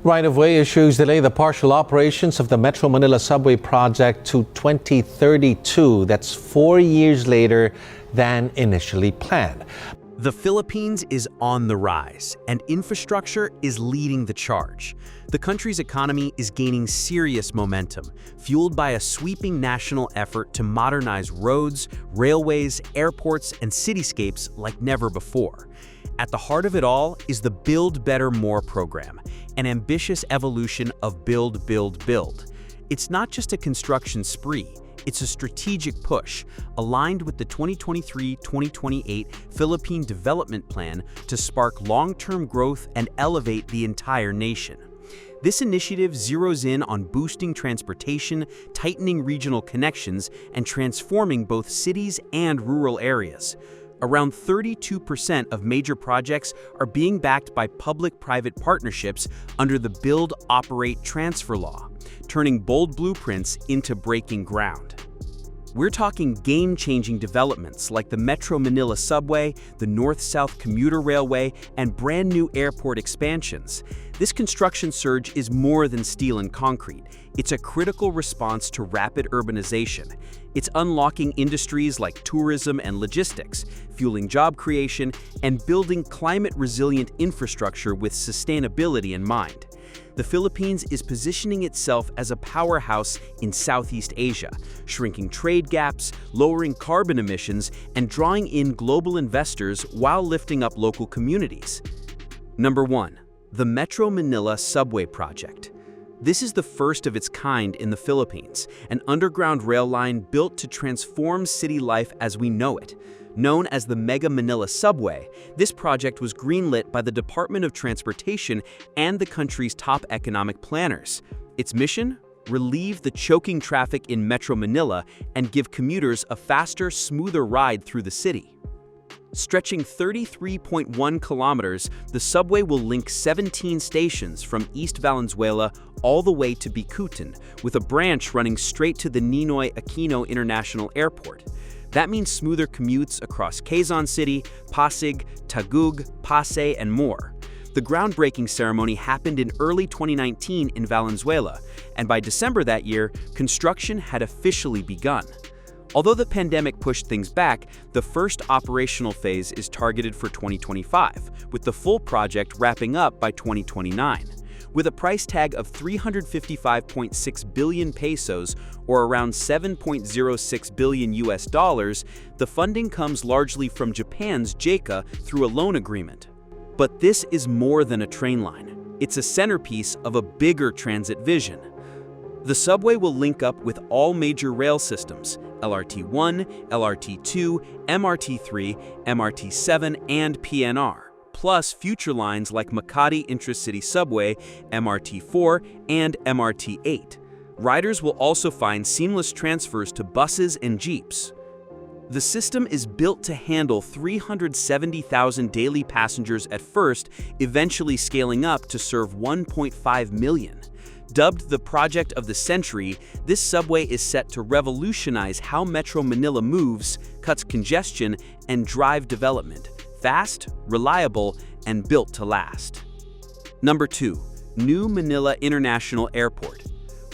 Right-of-way issues delay the partial operations of the Metro Manila Subway project to 2032. That's 4 years later than initially planned. The Philippines is on the rise, and infrastructure is leading the charge. The country's economy is gaining serious momentum, fueled by a sweeping national effort to modernize roads, railways, airports, and cityscapes like never before. At the heart of it all is the Build Better More program, an ambitious evolution of Build, Build, Build. It's not just a construction spree. It's a strategic push, aligned with the 2023-2028 Philippine Development Plan to spark long-term growth and elevate the entire nation. This initiative zeroes in on boosting transportation, tightening regional connections, and transforming both cities and rural areas. Around 32% of major projects are being backed by public-private partnerships under the Build, Operate, Transfer law, turning bold blueprints into breaking ground. We're talking game-changing developments like the Metro Manila Subway, the North-South Commuter Railway, and brand-new airport expansions. This construction surge is more than steel and concrete. It's a critical response to rapid urbanization. It's unlocking industries like tourism and logistics, fueling job creation, and building climate-resilient infrastructure with sustainability in mind. The Philippines is positioning itself as a powerhouse in Southeast Asia, shrinking trade gaps, lowering carbon emissions, and drawing in global investors while lifting up local communities. Number 1. The Metro Manila Subway project. This is the first of its kind in the Philippines, an underground rail line built to transform city life as we know it. Known as the Manila Subway, this project was greenlit by the Department of Transportation and the country's top economic planners. Its mission? Relieve the choking traffic in Metro Manila and give commuters a faster, smoother ride through the city. Stretching 33.1 kilometers, the subway will link 17 stations from East Valenzuela all the way to Bicutan, with a branch running straight to the Ninoy Aquino International Airport. That means smoother commutes across Quezon City, Pasig, Taguig, Pasay, and more. The groundbreaking ceremony happened in early 2019 in Valenzuela, and by December that year, construction had officially begun. Although the pandemic pushed things back, the first operational phase is targeted for 2025, with the full project wrapping up by 2029. With a price tag of 355.6 billion pesos, or around 7.06 billion US dollars, the funding comes largely from Japan's JICA through a loan agreement. But this is more than a train line. It's a centerpiece of a bigger transit vision. The subway will link up with all major rail systems, LRT1, LRT2, MRT3, MRT7, and PNR, plus future lines like Makati Intracity Subway, MRT4, and MRT8. Riders will also find seamless transfers to buses and jeeps. The system is built to handle 370,000 daily passengers at first, eventually scaling up to serve 1.5 million. Dubbed the project of the century, this subway is set to revolutionize how Metro Manila moves, cuts congestion, and drive development. Fast, reliable, and built to last. Number 2. New Manila International Airport.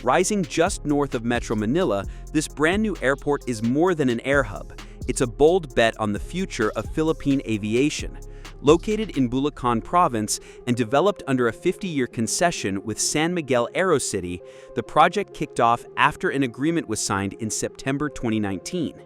Rising just north of Metro Manila, this brand new airport is more than an air hub. It's a bold bet on the future of Philippine aviation. Located in Bulacan Province and developed under a 50-year concession with San Miguel AeroCity, the project kicked off after an agreement was signed in September 2019.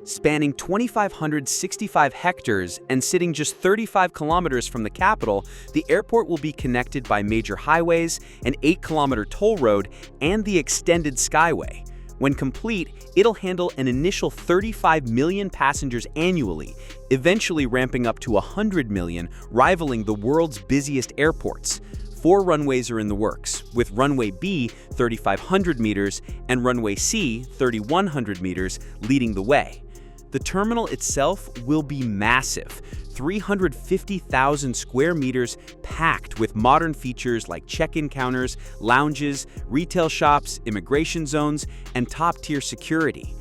Spanning 2,565 hectares and sitting just 35 kilometers from the capital, the airport will be connected by major highways, an 8-kilometer toll road, and the extended Skyway. When complete, it'll handle an initial 35 million passengers annually, eventually ramping up to 100 million, rivaling the world's busiest airports. 4 runways are in the works, with runway B 3,500 meters and runway C 3,100 meters leading the way. The terminal itself will be massive, 350,000 square meters packed with modern features like check-in counters, lounges, retail shops, immigration zones, and top-tier security.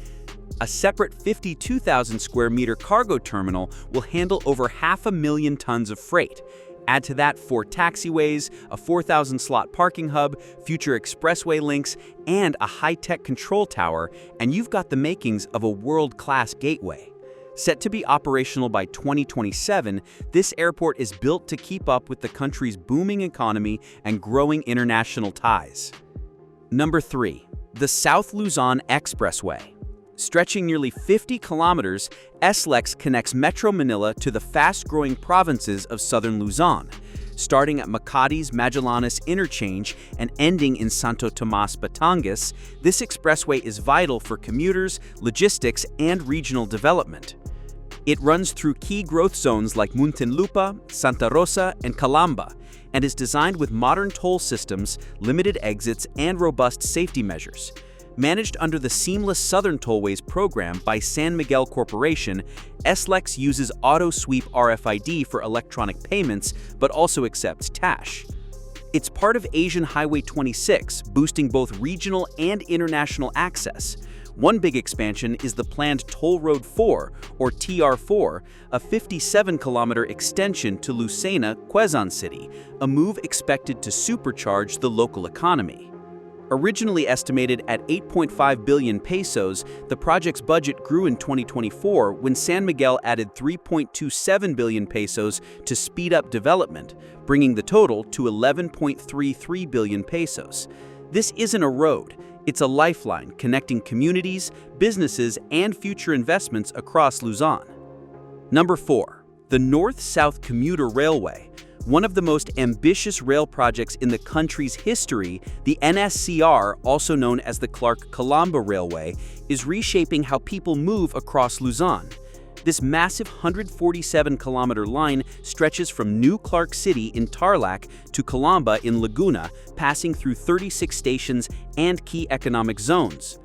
A separate 52,000 square meter cargo terminal will handle over 500,000 tons of freight. Add to that 4 taxiways, a 4,000-slot parking hub, future expressway links, and a high-tech control tower, and you've got the makings of a world-class gateway. Set to be operational by 2027, this airport is built to keep up with the country's booming economy and growing international ties. Number 3. The South Luzon Expressway. Stretching nearly 50 kilometers, SLEX connects Metro Manila to the fast-growing provinces of southern Luzon, starting at Makati's Magellanes interchange and ending in Santo Tomas, Batangas. This expressway is vital for commuters, logistics, and regional development. It runs through key growth zones like Muntinlupa, Santa Rosa, and Calamba, and is designed with modern toll systems, limited exits, and robust safety measures. Managed under the Seamless Southern Tollways program by San Miguel Corporation, SLEX uses auto-sweep RFID for electronic payments, but also accepts TASH. It's part of Asian Highway 26, boosting both regional and international access. One big expansion is the planned Toll Road 4, or TR4, a 57-kilometer extension to Lucena, Quezon City, a move expected to supercharge the local economy. Originally estimated at 8.5 billion pesos, the project's budget grew in 2024 when San Miguel added 3.27 billion pesos to speed up development, bringing the total to 11.33 billion pesos. This isn't a road. It's a lifeline connecting communities, businesses, and future investments across Luzon. Number 4. The North-South Commuter Railway. One of the most ambitious rail projects in the country's history, the NSCR, also known as the Clark-Calamba Railway, is reshaping how people move across Luzon. This massive 147-kilometer line stretches from New Clark City in Tarlac to Calamba in Laguna, passing through 36 stations and key economic zones.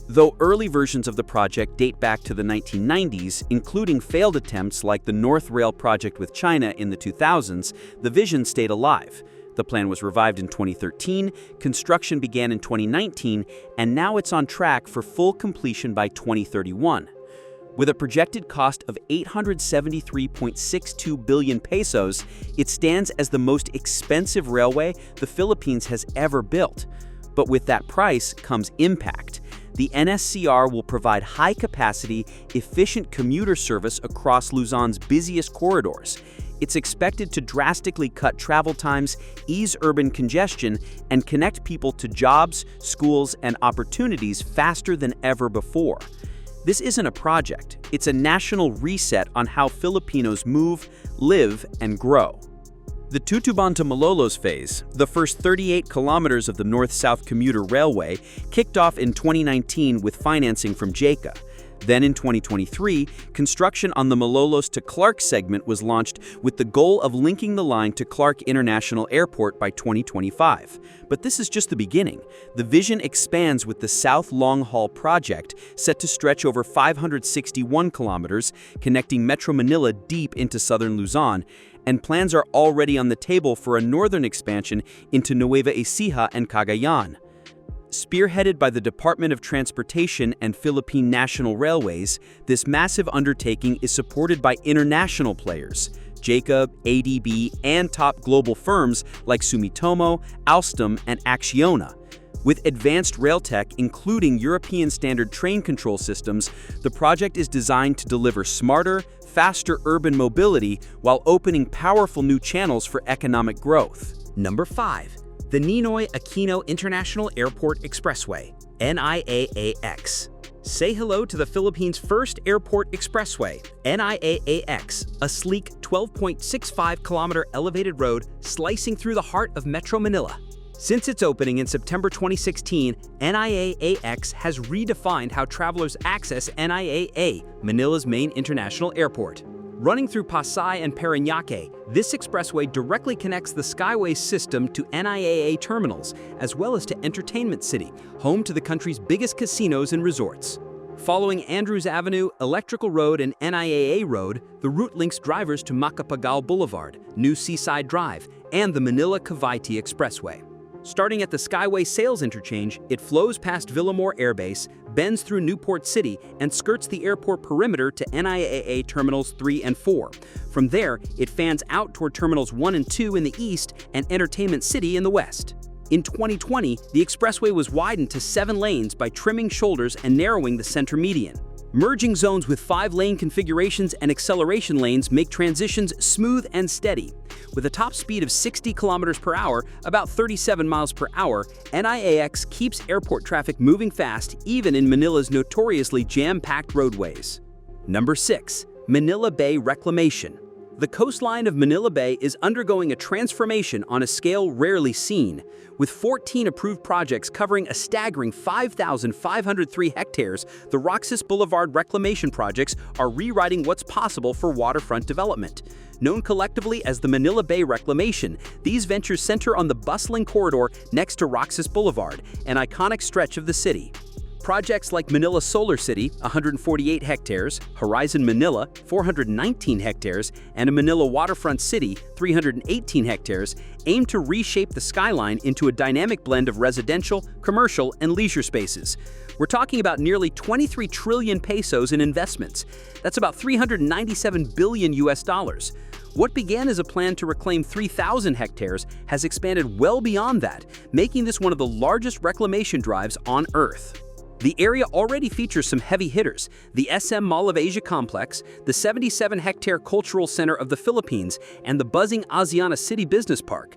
Though early versions of the project date back to the 1990s, including failed attempts like the North Rail project with China in the 2000s, the vision stayed alive. The plan was revived in 2013, construction began in 2019, and now it's on track for full completion by 2031. With a projected cost of 873.62 billion pesos, it stands as the most expensive railway the Philippines has ever built. But with that price comes impact. The NSCR will provide high-capacity, efficient commuter service across Luzon's busiest corridors. It's expected to drastically cut travel times, ease urban congestion, and connect people to jobs, schools, and opportunities faster than ever before. This isn't a project, it's a national reset on how Filipinos move, live, and grow. The Tutuban to Malolos phase, the first 38 kilometers of the North-South Commuter Railway, kicked off in 2019 with financing from JICA. Then in 2023, construction on the Malolos to Clark segment was launched with the goal of linking the line to Clark International Airport by 2025. But this is just the beginning. The vision expands with the South Longhaul project, set to stretch over 561 kilometers, connecting Metro Manila deep into southern Luzon, and plans are already on the table for a northern expansion into Nueva Ecija and Cagayan. Spearheaded by the Department of Transportation and Philippine National Railways, this massive undertaking is supported by international players, JICA, ADB, and top global firms like Sumitomo, Alstom, and Acciona. With advanced rail tech, including European standard train control systems, the project is designed to deliver smarter, faster urban mobility while opening powerful new channels for economic growth. Number 5. The Ninoy Aquino International Airport Expressway, NIAAX. Say hello to the Philippines' first airport expressway, NIAAX, a sleek 12.65-kilometer elevated road slicing through the heart of Metro Manila. Since its opening in September 2016, NIAAX has redefined how travelers access NIAA, Manila's main international airport. Running through Pasay and Parañaque, this expressway directly connects the Skyway system to NIAA terminals, as well as to Entertainment City, home to the country's biggest casinos and resorts. Following Andrews Avenue, Electrical Road, and NIAA Road, the route links drivers to Macapagal Boulevard, New Seaside Drive, and the Manila-Cavite Expressway. Starting at the Skyway Sales Interchange, it flows past Villamor Air Base, bends through Newport City and skirts the airport perimeter to NIAA Terminals 3 and 4. From there, it fans out toward Terminals 1 and 2 in the east and Entertainment City in the west. In 2020, the expressway was widened to 7 lanes by trimming shoulders and narrowing the center median. Merging zones with 5-lane configurations and acceleration lanes make transitions smooth and steady. With a top speed of 60 kilometers per hour, about 37 miles per hour, NIAX keeps airport traffic moving fast even in Manila's notoriously jam-packed roadways. Number 6. Manila Bay Reclamation. The coastline of Manila Bay is undergoing a transformation on a scale rarely seen. With 14 approved projects covering a staggering 5,503 hectares, the Roxas Boulevard reclamation projects are rewriting what's possible for waterfront development. Known collectively as the Manila Bay Reclamation, these ventures center on the bustling corridor next to Roxas Boulevard, an iconic stretch of the city. Projects like Manila Solar City, 148 hectares, Horizon Manila, 419 hectares, and a Manila Waterfront City, 318 hectares, aim to reshape the skyline into a dynamic blend of residential, commercial, and leisure spaces. We're talking about nearly 23 trillion pesos in investments. That's about 397 billion US dollars. What began as a plan to reclaim 3,000 hectares has expanded well beyond that, making this one of the largest reclamation drives on Earth. The area already features some heavy hitters: the SM Mall of Asia complex, the 77-hectare Cultural Center of the Philippines, and the buzzing Asiana City Business Park.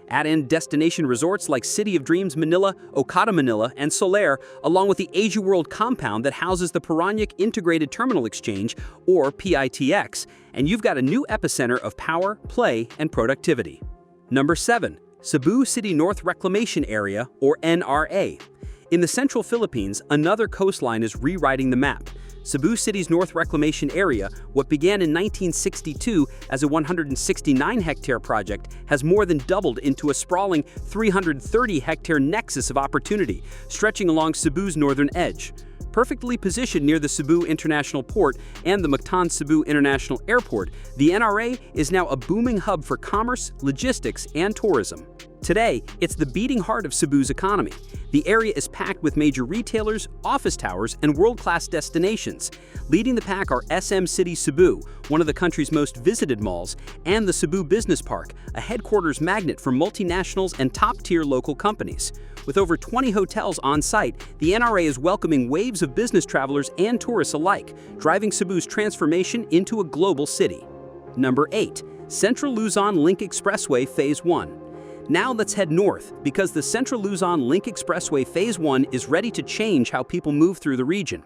Add in destination resorts like City of Dreams Manila, Okada Manila, and Solaire, along with the Asia World compound that houses the Parañaque Integrated Terminal Exchange, or PITX, and you've got a new epicenter of power, play, and productivity. Number 7. Sibu City North Reclamation Area, or NRA. In the central Philippines, another coastline is rewriting the map. Sibu City's North Reclamation Area, what began in 1962 as a 169-hectare project, has more than doubled into a sprawling 330-hectare nexus of opportunity, stretching along Cebu's northern edge. Perfectly positioned near the Sibu International Port and the Mactan Cebu International Airport, the NRA is now a booming hub for commerce, logistics, and tourism. Today, it's the beating heart of Cebu's economy. The area is packed with major retailers, office towers, and world-class destinations. Leading the pack are SM City Sibu, one of the country's most visited malls, and the Sibu Business Park, a headquarters magnet for multinationals and top-tier local companies. With over 20 hotels on site, the NRA is welcoming waves of business travelers and tourists alike, driving Cebu's transformation into a global city. Number 8. Central Luzon Link Expressway Phase 1. Now let's head north, because the Central Luzon Link Expressway Phase 1 is ready to change how people move through the region.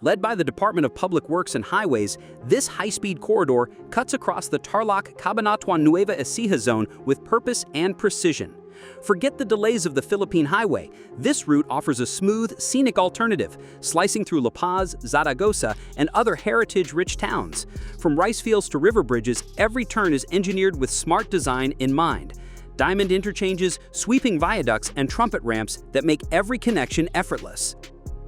Led by the Department of Public Works and Highways, this high-speed corridor cuts across the Tarlac-Cabanatuan-Nueva Ecija zone with purpose and precision. Forget the delays of the Philippine Highway. This route offers a smooth, scenic alternative, slicing through La Paz, Zaragoza, and other heritage-rich towns. From rice fields to river bridges, every turn is engineered with smart design in mind. Diamond interchanges, sweeping viaducts, and trumpet ramps that make every connection effortless.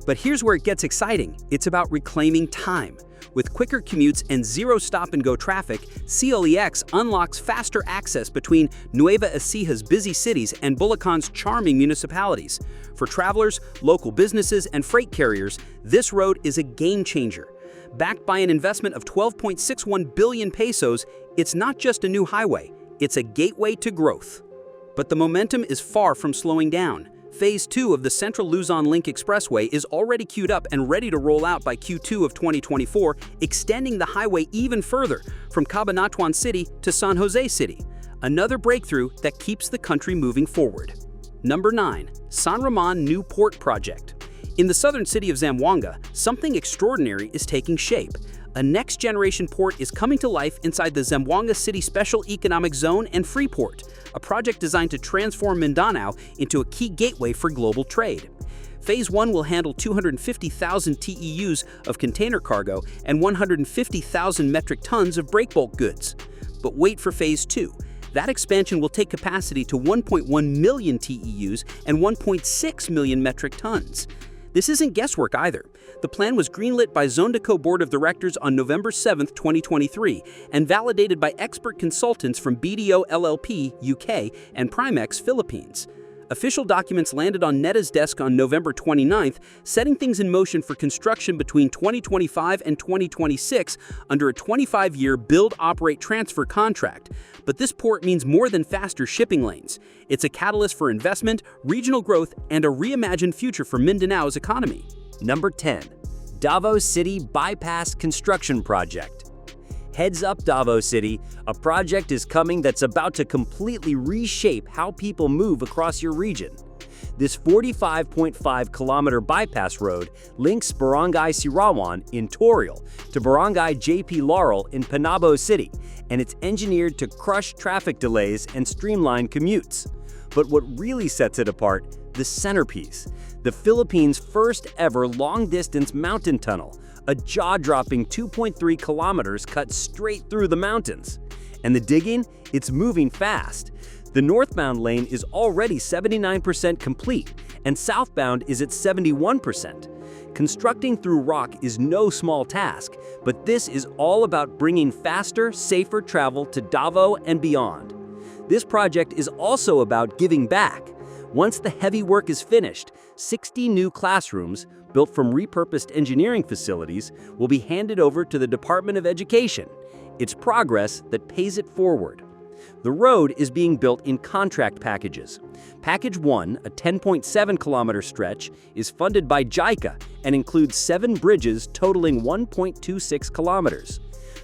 But here's where it gets exciting. It's about reclaiming time. With quicker commutes and zero stop-and-go traffic, CLEX unlocks faster access between Nueva Ecija's busy cities and Bulacan's charming municipalities. For travelers, local businesses, and freight carriers, this road is a game-changer. Backed by an investment of 12.61 billion pesos, it's not just a new highway, it's a gateway to growth. But the momentum is far from slowing down. Phase 2 of the Central Luzon Link Expressway is already queued up and ready to roll out by Q2 of 2024, extending the highway even further from Cabanatuan City to San Jose City. Another breakthrough that keeps the country moving forward. Number 9. San Raman New Port Project. In the southern city of Zamboanga, something extraordinary is taking shape. A next-generation port is coming to life inside the Zamboanga City Special Economic Zone and Freeport, a project designed to transform Mindanao into a key gateway for global trade. Phase 1 will handle 250,000 TEUs of container cargo and 150,000 metric tons of breakbulk goods. But wait for Phase 2. That expansion will take capacity to 1.1 million TEUs and 1.6 million metric tons. This isn't guesswork either. The plan was greenlit by Zondeco Board of Directors on November 7, 2023, and validated by expert consultants from BDO LLP UK and Primex Philippines. Official documents landed on NETA's desk on November 29th, setting things in motion for construction between 2025 and 2026 under a 25-year build-operate-transfer contract. But this port means more than faster shipping lanes. It's a catalyst for investment, regional growth, and a reimagined future for Mindanao's economy. Number 10. Davo City Bypass Construction Project. Heads up, Davo City, a project is coming that's about to completely reshape how people move across your region. This 45.5-kilometer bypass road links Barangay Sirawan in Torreal to Barangay JP Laurel in Panabo City, and it's engineered to crush traffic delays and streamline commutes. But what really sets it apart, the centerpiece, the Philippines' first ever long-distance mountain tunnel, a jaw-dropping 2.3 kilometers cut straight through the mountains. And the digging? It's moving fast. The northbound lane is already 79% complete, and southbound is at 71%. Constructing through rock is no small task, but this is all about bringing faster, safer travel to Davao and beyond. This project is also about giving back. Once the heavy work is finished, 60 new classrooms, built from repurposed engineering facilities, will be handed over to the Department of Education. It's progress that pays it forward. The road is being built in contract packages. Package 1, a 10.7-kilometer stretch, is funded by JICA and includes 7 bridges totaling 1.26 kilometers.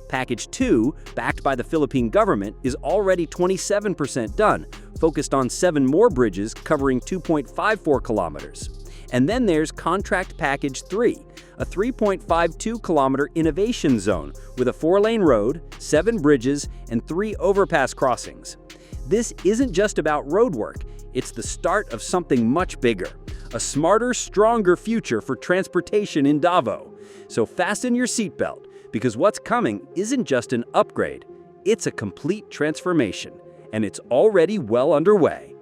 Package 2, backed by the Philippine government, is already 27% done, focused on 7 more bridges covering 2.54 kilometers. And then there's Contract Package 3, a 3.52-kilometer innovation zone with a 4-lane road, 7 bridges, and 3 overpass crossings. This isn't just about road work, it's the start of something much bigger, a smarter, stronger future for transportation in Davao. So fasten your seatbelt, because what's coming isn't just an upgrade, it's a complete transformation, and it's already well underway.